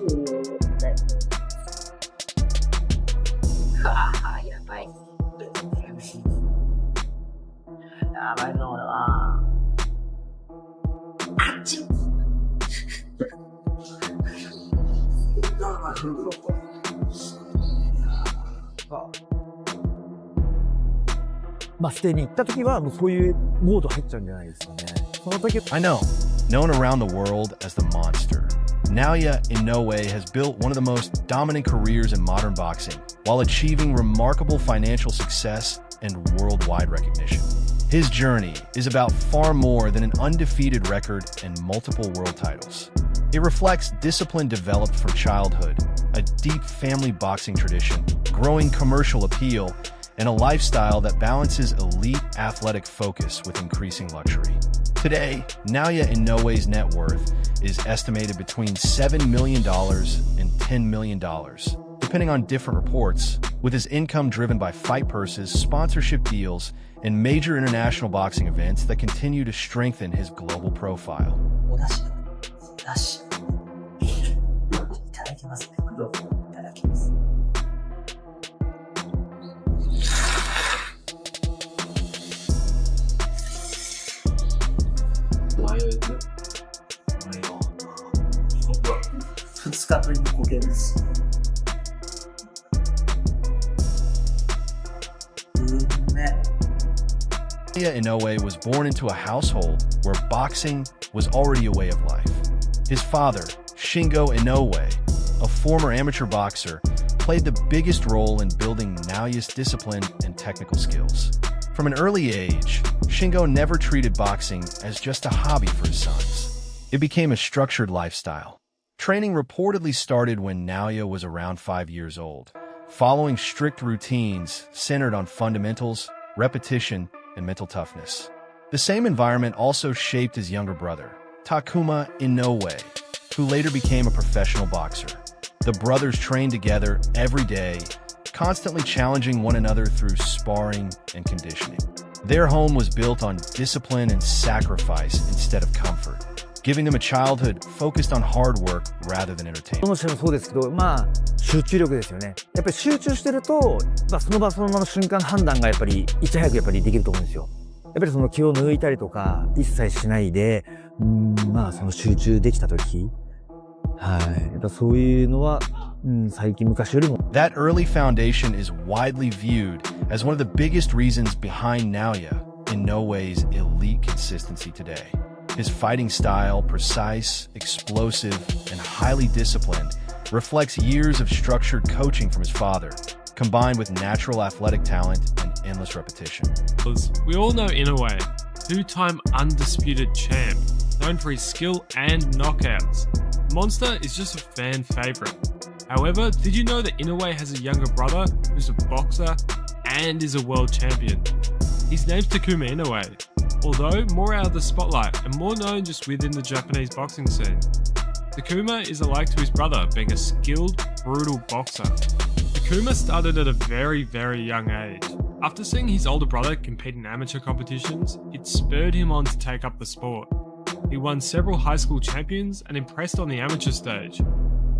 ね。やばい。やばいのは、あっちまあ、ステに行った時はもうそういうモード入っちゃうんじゃないですかね。その時 I know, known around the world as the monster, Naoya Inoue has built one of the most dominant careers in modern boxing while achieving remarkable financial success and worldwide recognition. His journey is about far more than an undefeated record and multiple world titles. It reflects discipline developed from childhood, a deep family boxing tradition, growing commercial appeal, and a lifestyle that balances elite athletic focus with increasing luxury. Today, Naoya Inoue's net worth is estimated between $7 million and $10 million, depending on different reports, with his income driven by fight purses, sponsorship deals, and major international boxing events that continue to strengthen his global profile. お出汁。いただきますね。どうぞいただきます。2日ぶりに焦げです。Naoya Inoue was born into a household where boxing was already a way of life. His father, Shingo Inoue, a former amateur boxer, played the biggest role in building Naoya's discipline and technical skills. From an early age, Shingo never treated boxing as just a hobby for his sons. It became a structured lifestyle. Training reportedly started when Naoya was around 5 years old, following strict routines centered on fundamentals, repetition, and mental toughness. The same environment also shaped his younger brother, Takuma Inoue, who later became a professional boxer. The brothers trained together every day, constantly challenging one another through sparring and conditioning. Their home was built on discipline and sacrifice instead of comfort, giving them a childhood focused on hard work rather than ど entertainment. の試合もそうですけど、まあ集中力ですよね。やっぱり集中してると、まあ、その場その場の瞬間判断がやっぱりいち早くやっぱりできると思うんですよ。やっぱりその気を抜いたりとか一切しないで、まあその集中できた時、はい、やっぱそういうのは、最近昔よりも。That early foundation is widely viewed as one of the biggest reasons behind Naoya Inoue's elite consistency today. His fighting style, precise, explosive, and highly disciplined, reflects years of structured coaching from his father, combined with natural athletic talent and endless repetition. We all know Inoue, two-time undisputed champ, known for his skill and knockouts. Monster is just a fan favorite. However, did you know that Inoue has a younger brother who's a boxer and is a world champion? His name's Takuma Inoue, although more out of the spotlight and more known just within the Japanese boxing scene. Takuma is alike to his brother, being a skilled, brutal boxer. Takuma started at a very, very young age. After seeing his older brother compete in amateur competitions, it spurred him on to take up the sport. He won several high school champions and impressed on the amateur stage.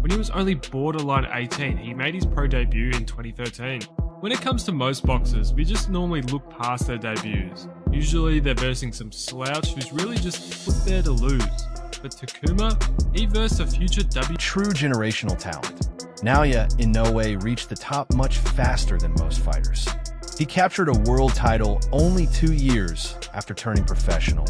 When he was only borderline 18, he made his pro debut in 2013. When it comes to most boxers, we just normally look past their debuts. Usually they're versing some slouch who's really just put there to lose. But Takuma, he versed a future True generational talent. Naoya Inoue reached the top much faster than most fighters. He captured a world title only 2 years after turning professional,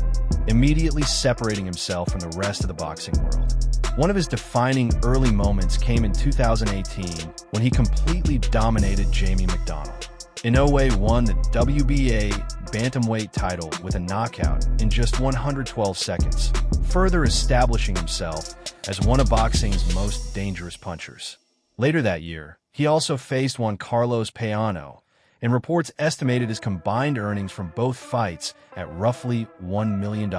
immediately separating himself from the rest of the boxing world. One of his defining early moments came in 2018 when he completely dominated Jamie McDonald. Inoue won the WBA bantamweight title with a knockout in just 112 seconds, further establishing himself as one of boxing's most dangerous punchers. Later that year, he also faced Juan Carlos Payano, and reports estimated his combined earnings from both fights at roughly $1 million,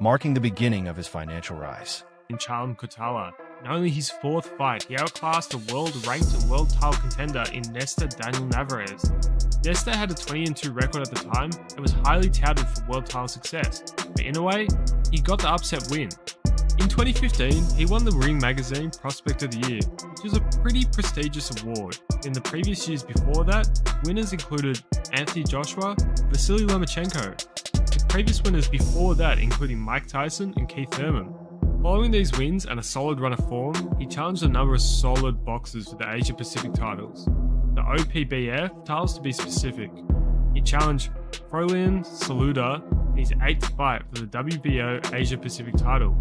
marking the beginning of his financial rise. in Charlam Kotala. In only his fourth fight, he outclassed the world-ranked and world title contender in Nesta Daniel Navarez. Nesta had a 20-2 record at the time and was highly touted for world title success, but in a way, he got the upset win. In 2015, he won the Ring Magazine Prospect of the Year, which is a pretty prestigious award. In the previous years before that, winners included Anthony Joshua, Vasily Lomachenko. The previous winners before that including Mike Tyson and Keith Thurman. Following these wins and a solid run of form, he challenged a number of solid boxers for the Asia Pacific titles. The OPBF titles to be specific. He challenged Frolian Saluda in his 8th fight for the WBO Asia Pacific title,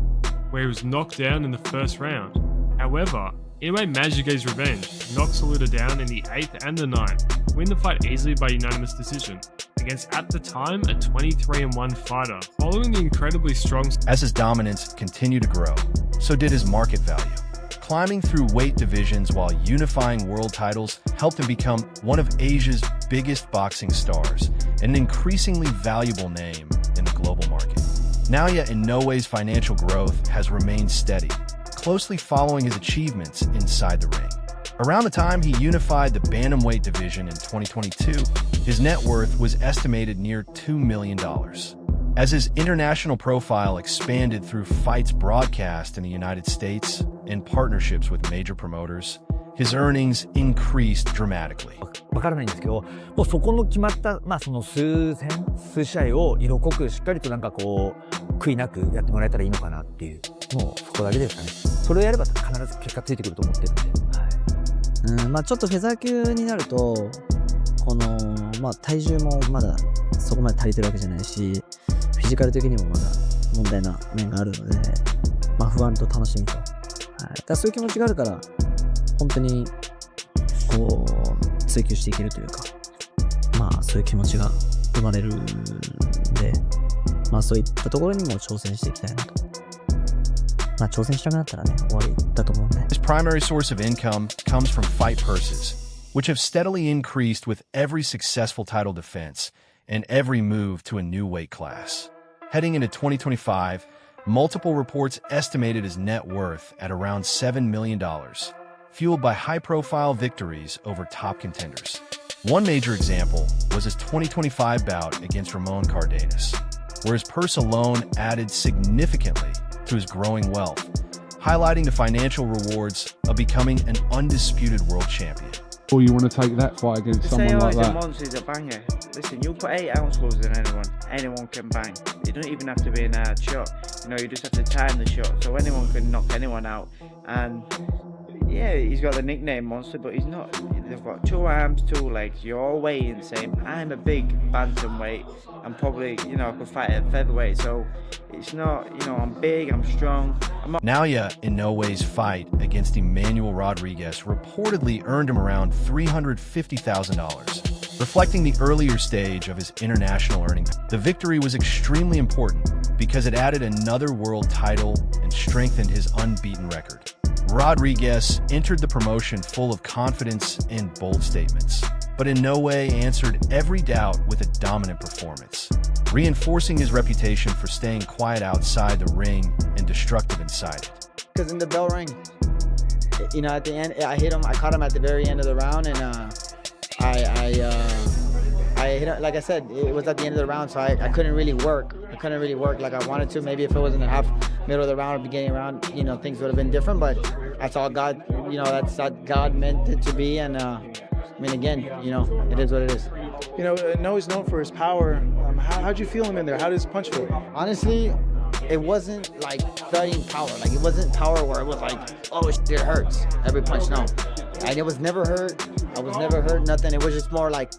where he was knocked down in the first round. However, Inoue managed to get his revenge, knocked Saluda down in the 8th and the 9th, win the fight easily by unanimous decision, against at the time a 23-1 fighter. Following the incredibly strong... As his dominance continued to grow, so did his market value. Climbing through weight divisions while unifying world titles helped him become one of Asia's biggest boxing stars and an increasingly valuable name in the global market. Naoya Inoue's financial growth has remained steady, closely following his achievements inside the ring. Around the time he unified the bantamweight division in 2022, his net worth was estimated near $2 million. As his international profile expanded through fights broadcast in the United States and partnerships with major promoters, his earnings increased dramatically. わからないんですけど、もうそこの決まった、その数試合を色濃くしっかりとなんかこう、悔いなくやってもらえたらいいのかなっていう、もうそこだけですかね。それをやれば必ず結果ついてくると思ってるんで。はい。ちょっとフェザー級になると、この、体重もまだそこまで足りてるわけじゃないし、フィジカル的にもまだ問題な面があるので、不安と楽しみと。はい。だそういう気持ちがあるから、本当にこう追求していけるというか、そういう気持ちが生まれるんで、そういったところにも挑戦していきたいなと。挑戦したくなったらね、終わりだと思うんで。His primary source of income comes from fight purses, which have steadily increased with every successful title defense and every move to a new weight class. Heading into 2025, multiple reports estimated his net worth at around $7 million. Fueled by high-profile victories over top contenders. One major example was his 2025 bout against Ramon Cardenas, where his purse alone added significantly to his growing wealth, highlighting the financial rewards of becoming an undisputed world champion. Or you want to take that fight against someone like that? Monster's a banger. Listen, you put 8 ounce gloves on anyone can bang. It doesn't even have to be an hard shot. You just have to time the shot, so anyone can knock anyone out. And yeah, he's got the nickname Monster, but he's not. They've got 2 arms, 2 legs. You're all weighing the same. I'm a big bantamweight. I'm probably, I could fight at featherweight. So it's not, I'm big, I'm strong. Naoya Inoue's fight against Emmanuel Rodriguez reportedly earned him around $350,000, reflecting the earlier stage of his international earning. The victory was extremely important because it added another world title and strengthened his unbeaten record. Rodriguez entered the promotion full of confidence and bold statements, but Inoue answered every doubt with a dominant performance, reinforcing his reputation for staying quiet outside the ring and destructive inside it. Because in the bell ring, at the end, I hit him. I caught him at the very end of the round, and I hit him. Like I said, it was at the end of the round, so I couldn't really work. I couldn't really work like I wanted to. Maybe if it was in the middle of the round or beginning of the round, things would have been different. But that's all God. That's how God meant it to be, and again, it is what it is. Noah's known for his power. How'd you feel him in there? How did his punch feel? Honestly, it wasn't like thudding power. Like, it wasn't power where it was like, oh, it hurts every punch. No, and it was never hurt. I was never hurt, nothing. It was just more like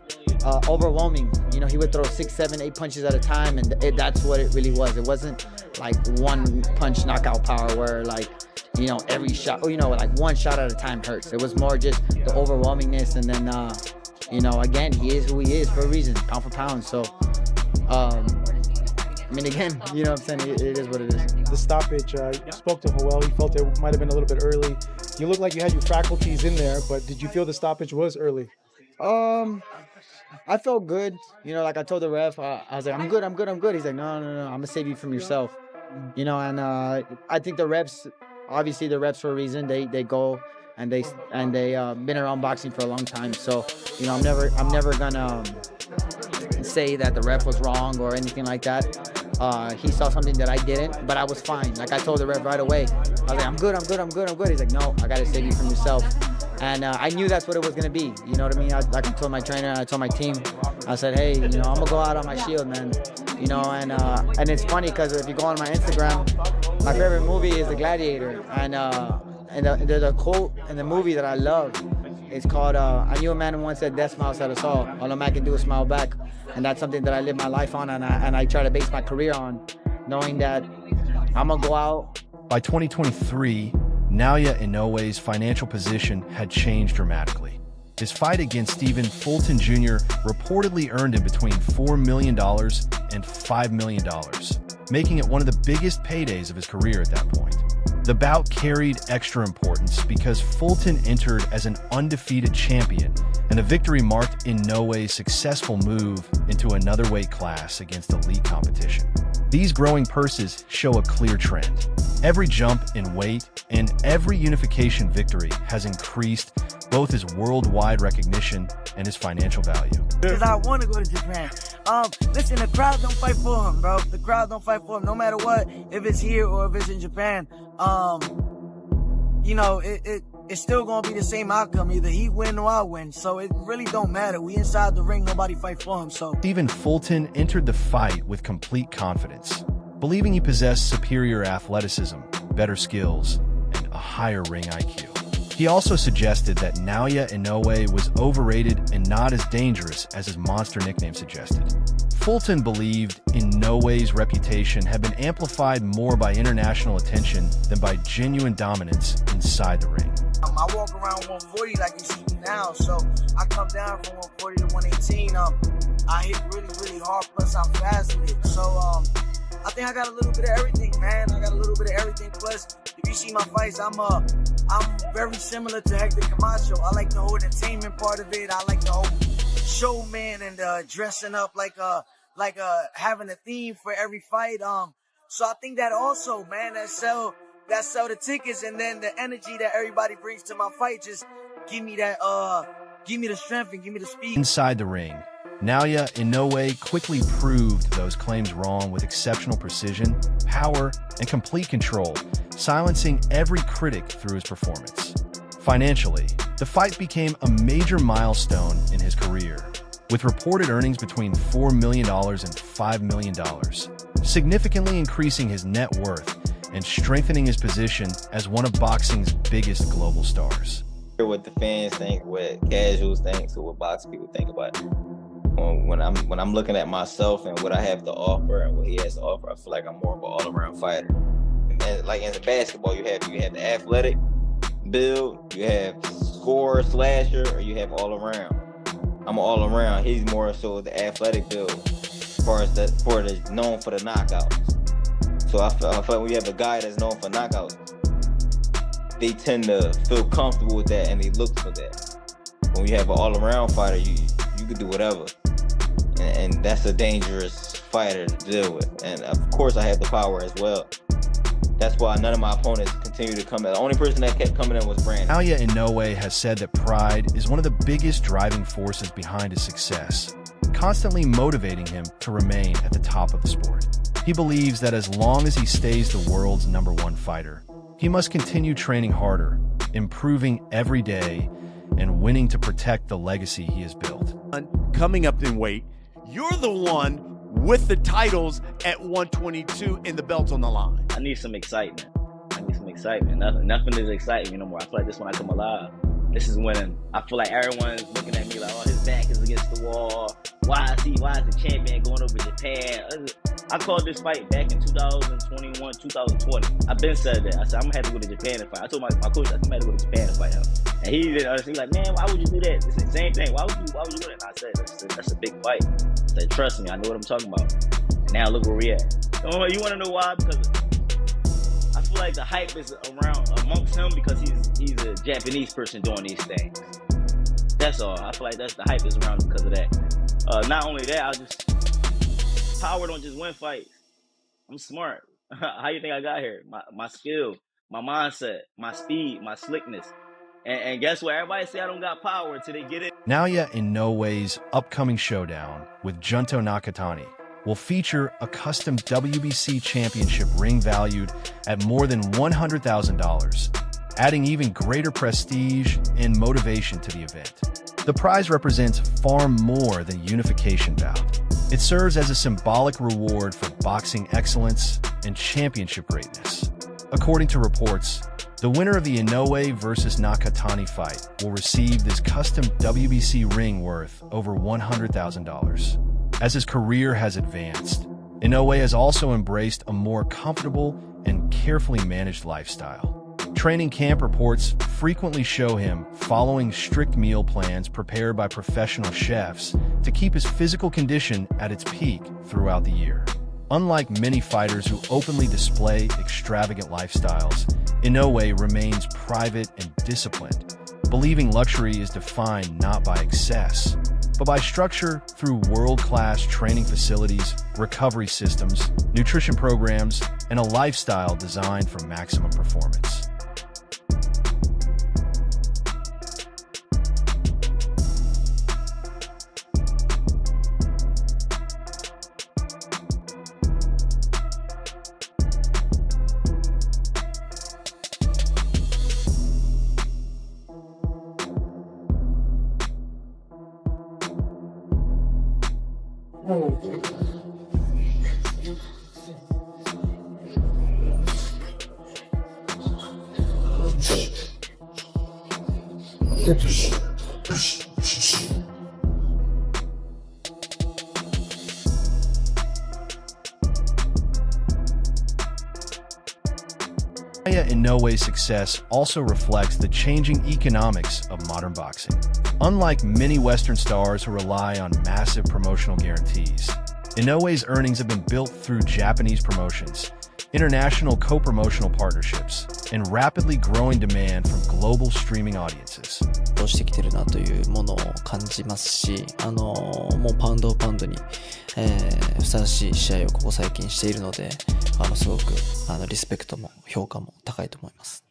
overwhelming. He would throw 6, 7, 8 punches at a time, and that's what it really was. It wasn't like one punch knockout power where like, every shot, like one shot at a time hurts. It was more just the overwhelmingness, and then, again, he is who he is for a reason, pound for pound. So, again, what I'm saying, it is what it is. The stoppage, you spoke to Joel. He felt it might have been a little bit early. You look like you had your faculties in there, but did you feel the stoppage was early? I felt good. Like I told the ref, I was like, I'm good. He's like, no, I'm gonna save you from yourself. And I think the refs, obviously the refs for a reason. They go and they been around boxing for a long time. So I'm never gonna say that the ref was wrong or anything like that. He saw something that I didn't, but I was fine. Like I told the ref right away. I was like, I'm good. He's like, no, I gotta save you from yourself. And I knew that's what it was gonna be. You know what I mean? I told my trainer, I told my team, I said, hey, I'm gonna go out on my shield, man. And it's funny because if you go on my Instagram, my favorite movie is The Gladiator, and there's a quote in the movie that I love. It's called, I knew a man who once said, death smiles at us all a man can do is smile back. And that's something that I live my life on, and I try to base my career on, knowing that I'm gonna go out. By 2023, Naoya Inoue's financial position had changed dramatically. His fight against Stephen Fulton Jr. reportedly earned him between $4 million and $5 million, making it one of the biggest paydays of his career at that point. The bout carried extra importance because Fulton entered as an undefeated champion, and the victory marked Inoue's successful move into another weight class against elite competition. These growing purses show a clear trend. Every jump in weight and every unification victory has increased both his worldwide recognition and his financial value. Because I want to go to Japan. Listen, the crowd don't fight for him, bro. The crowd don't fight for him, no matter what. If it's here or if it's in Japan, it's still gonna be the same outcome. Either he win or I win. So it really don't matter. We inside the ring, nobody fight for him. So Stephen Fulton entered the fight with complete confidence, believing he possessed superior athleticism, better skills, and a higher ring IQ. He also suggested that Naoya Inoue was overrated and not as dangerous as his monster nickname suggested. Fulton believed Inoue's reputation had been amplified more by international attention than by genuine dominance inside the ring. I walk around 140 like you see me now, so I come down from 140 to 118. I hit really, really hard, plus I'm fast with it. So I think I got a little bit of everything, man. I got a little bit of everything. Plus, if you see my fights, I'm very similar to Hector Camacho. I like the whole entertainment part of it. I like the whole showman and dressing up like having a theme for every fight. So I think that also, man, that sell the tickets, and then the energy that everybody brings to my fight just give me the strength and give me the speed. Inside the ring, Naoya Inoue quickly proved those claims wrong with exceptional precision, power, and complete control, silencing every critic through his performance. Financially, the fight became a major milestone in his career, with reported earnings between $4 million and $5 million, significantly increasing his net worth and strengthening his position as one of boxing's biggest global stars. What the fans think, what casuals think, or what boxing people think about it. When I'm looking at myself and what I have to offer and what he has to offer, I feel like I'm more of an all-around fighter. And like in basketball, you have the athletic build, you have scorer, slasher, or you have all around. I'm all around. He's more so the athletic build, as far as known for the knockouts. So I feel like when you have a guy that's known for knockouts, they tend to feel comfortable with that and they look for that. When you have an all-around fighter, you can do whatever. And that's a dangerous fighter to deal with. And of course I have the power as well. That's why none of my opponents continue to come in. The only person that kept coming in was Brandon. Naoya Inoue has said that pride is one of the biggest driving forces behind his success, constantly motivating him to remain at the top of the sport. He believes that as long as he stays the world's #1 fighter, he must continue training harder, improving every day, and winning to protect the legacy he has built. Coming up in weight, you're the one with the titles at 122 and the belts on the line. I need some excitement. Nothing is exciting me no more. I feel like this when I come alive. This is when I feel like everyone's looking at me like, oh, his back is against the wall. Why is the champion going over Japan? I called this fight back in 2021, 2020. I've been said that. I said, I'm gonna have to go to Japan and fight. I told my coach, I'm gonna have to go to Japan and fight him. And he didn't understand. He's like, man, why would you do that? It's the same thing. Why would you do that? And I said, that's a big fight. I said, trust me, I know what I'm talking about. And now look where we at. You wanna know why? Because I feel like the hype is around amongst him because he's a Japanese person doing these things. That's all. I feel like the hype is around because of that. Not only that, power don't just win fights. I'm smart. How you think I got here? My skill, my mindset, my speed, my slickness. And guess what? Everybody say I don't got power until they get it. Naoya Inoue's upcoming showdown with Junto Nakatani will feature a custom WBC championship ring valued at more than $100,000, adding even greater prestige and motivation to the event. The prize represents far more than a unification bout. It serves as a symbolic reward for boxing excellence and championship greatness. According to reports, the winner of the Inoue versus Nakatani fight will receive this custom WBC ring worth over $100,000. As his career has advanced, Inoue has also embraced a more comfortable and carefully managed lifestyle. Training camp reports frequently show him following strict meal plans prepared by professional chefs to keep his physical condition at its peak throughout the year. Unlike many fighters who openly display extravagant lifestyles, Inoue remains private and disciplined, believing luxury is defined not by excess, but by structure through world-class training facilities, recovery systems, nutrition programs, and a lifestyle designed for maximum performance. Naoya Inoue's success also reflects the changing economics of modern boxing. Unlike many Western stars who rely on massive promotional guarantees, Inoue's earnings have been built through Japanese promotions, international co-promotional partnerships, and rapidly growing demand from global streaming audiences. してきてるなというものを感じますし、もうパウンドパウンドに、ふさわしい試合をここ最近しているので、すごくリスペクトも評価も高いと思います。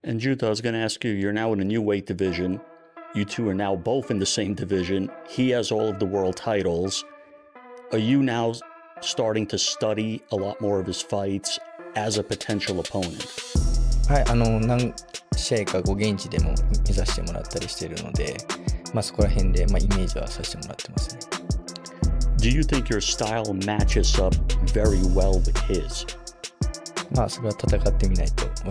And Juta, I was going to ask you, you're now in a new weight division. You two are now both in the same division. He has all of the world titles. Are you now starting to study a lot more of his fights as a potential opponent? はい、何試合か現地でも見させてもらったりしているので、そこら辺でイメージはさせてもらってますね。Do you think your style matches up very well with his? それは戦ってみないと